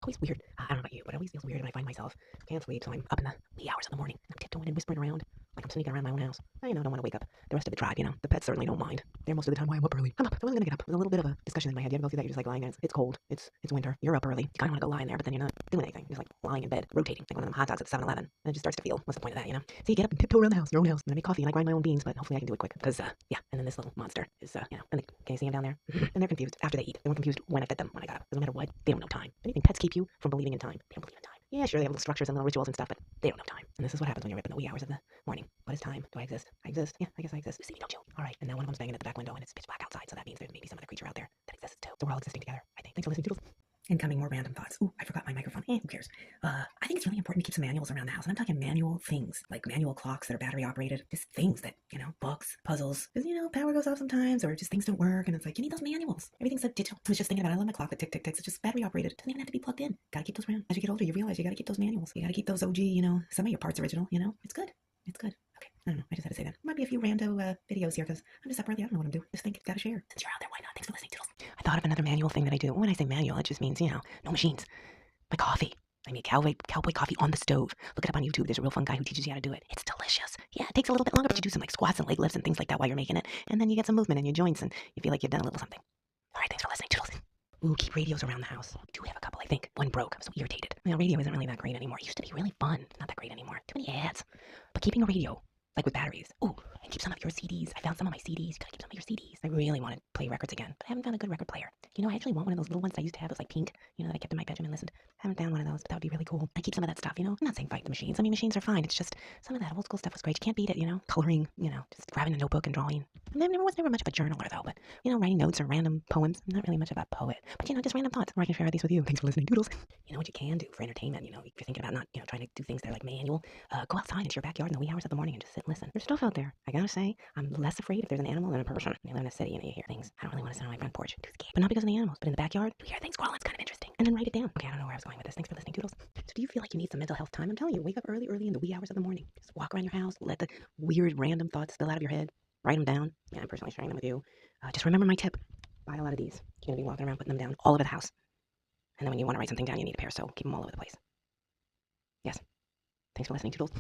always weird. I don't know about you, but it always feels weird when I find myself can't sleep, so I'm up in the wee hours of the morning. I'm tiptoeing and whispering around like I'm sneaking around my own house. I, don't want to wake up the rest of the tribe, The pets certainly don't mind. They're most of the time why I'm up early. I'm up. I wasn't gonna get up. There's a little bit of a discussion in my head. You ever go through that? You're just like lying there. It's cold. It's winter. You're up early. You kind of want to go lie in there, but then you're not doing anything. You're just like lying in bed, rotating like one of them hot dogs at 7-Eleven. And it just starts to feel, what's the point of that? So you get up and tiptoe around the house, your own house, and I make coffee and I grind my own beans, but hopefully I can do it quick. Because, yeah, and then this little monster is, and can you see him down there? And they're confused after they eat. They weren't confused when I fed them when I got up. Because no matter what, they don't know time. Anything pets keep you from believing in time. They don't believe in time. Yeah, sure, they have little structures and little rituals and stuff, but they don't know time. And this is what happens when you're up in the wee hours of the morning. What is time? Do I exist? I exist. Yeah, I guess I exist. You see me, don't you? All right, and now one of them's banging at the back window, and it's pitch black outside, so that means there's maybe some other creature out there that exists too. So we're all existing together, I think. Thanks for listening, Toodles. Incoming more random thoughts. Ooh, I forgot my microphone. Who cares? I think it's really important to keep some manuals around the house. And I'm talking manual things, like manual clocks that are battery operated. Just things that, books, puzzles. Because, power goes off sometimes or just things don't work. And it's like, you need those manuals. Everything's so digital. I was just thinking about it. I love my clock that tick, tick, ticks. It's just battery operated. It doesn't even have to be plugged in. Gotta keep those around. As you get older, you realize you gotta keep those manuals. You gotta keep those OG, some of your parts original, It's good. It's good. Okay. I don't know. I just had to say that. Might be a few rando videos here because I'm just up early. I don't know what I'm doing. Just think, gotta share. Since you're out there, why not? Thanks for listening, Toodles. I thought of another manual thing that I do. When I say manual, it just means, no machines. My coffee. I make cowboy coffee on the stove. Look it up on YouTube. There's a real fun guy who teaches you how to do it. It's delicious. Yeah, it takes a little bit longer, but you do some like squats and leg lifts and things like that while you're making it. And then you get some movement in your joints and you feel like you've done a little something. All right, thanks for listening, Toodles. Ooh, keep radios around the house. We do have a couple, I think. One broke. I'm so irritated. Radio isn't really that great anymore. It used to be really fun. Not that great anymore. Too many ads. But keeping a radio, like with batteries. Ooh, and keep some of your CDs. I found some of my CDs. You gotta keep some of your CDs. I really want to play records again, but I haven't found a good record player. I actually want one of those little ones that I used to have. It was like pink, that I kept in my bedroom and listened. I haven't found one of those, but that would be really cool. I keep some of that stuff, I'm not saying fight the machines. I mean, machines are fine. It's just some of that old school stuff was great. You can't beat it, Coloring, just grabbing a notebook and drawing. I was never much of a journaler though, but, writing notes or random poems. I'm not really much of a poet, but, just random thoughts. Or I can share these with you. Thanks for listening, Doodles. What you can do for entertainment, if you're thinking about not, trying to do things that are like manual, go outside into your backyard in the wee hours of the morning and just sit and listen. There's stuff out there. I gotta say, I'm less afraid if there's an animal than a person. I live in a city and you hear things. I don't really want to sit on my front porch. Too scared. But not because of the animals, but in the backyard, you hear things crawling. It's kind of interesting. And then write it down. Okay, I don't know where I was going with this. Thanks for listening, Doodles. So do you feel like you need some mental health time? I'm telling you, wake up early in the wee hours of the morning. Just walk around your house, let the weird random thoughts spill out of your head. Write them down. Yeah, I'm personally sharing them with you. Just remember my tip. Buy a lot of these. You're going to be walking around putting them down all over the house. And then when you want to write something down, you need a pair, so keep them all over the place. Yes. Thanks for listening, Toodles.